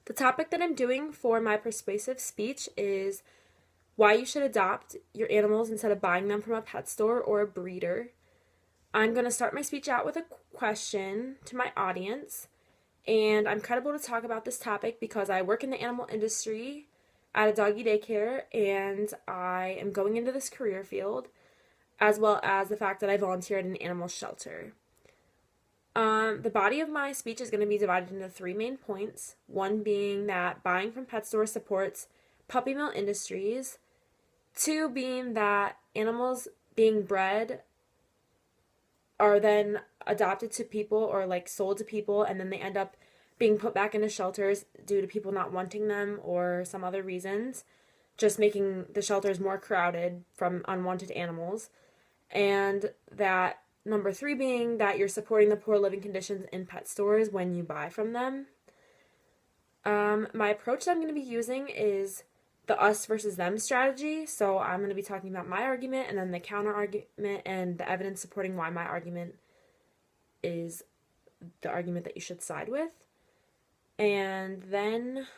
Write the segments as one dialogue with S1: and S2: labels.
S1: The topic that I'm doing for my persuasive speech is why you should adopt your animals instead of buying them from a pet store or a breeder. I'm going to start my speech out with a question to my audience, and I'm credible to talk about this topic because I work in the animal industry at a doggy daycare, and I am going into this career field, as well as the fact that I volunteer at an animal shelter. The body of my speech is going to be divided into three main points. One being that buying from pet stores supports puppy mill industries. Two being that animals being bred are then adopted to people or like sold to people, and then they end up being put back into shelters due to people not wanting them or some other reasons, just making the shelters more crowded from unwanted animals. And that number three being that you're supporting the poor living conditions in pet stores when you buy from them. My approach that I'm going to be using is the us versus them strategy. So I'm going to be talking about my argument and then the counter argument and the evidence supporting why my argument is the argument that you should side with. And then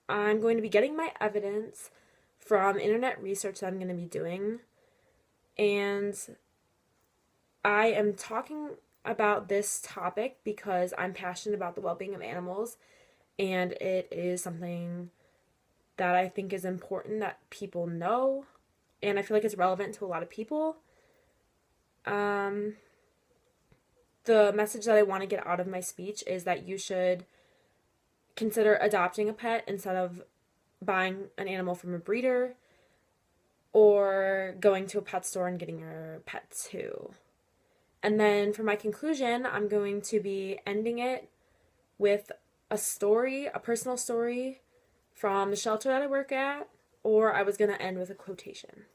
S1: I'm going to be getting my evidence from internet research that I'm going to be doing. And I am talking about this topic because I'm passionate about the well-being of animals, and it is something that I think is important that people know, and I feel like it's relevant to a lot of people. The message that I want to get out of my speech is that you should consider adopting a pet instead of buying an animal from a breeder or going to a pet store and getting your pet too. And then for my conclusion, I'm going to be ending it with a story, a personal story from the shelter that I work at, or I was going to end with a quotation.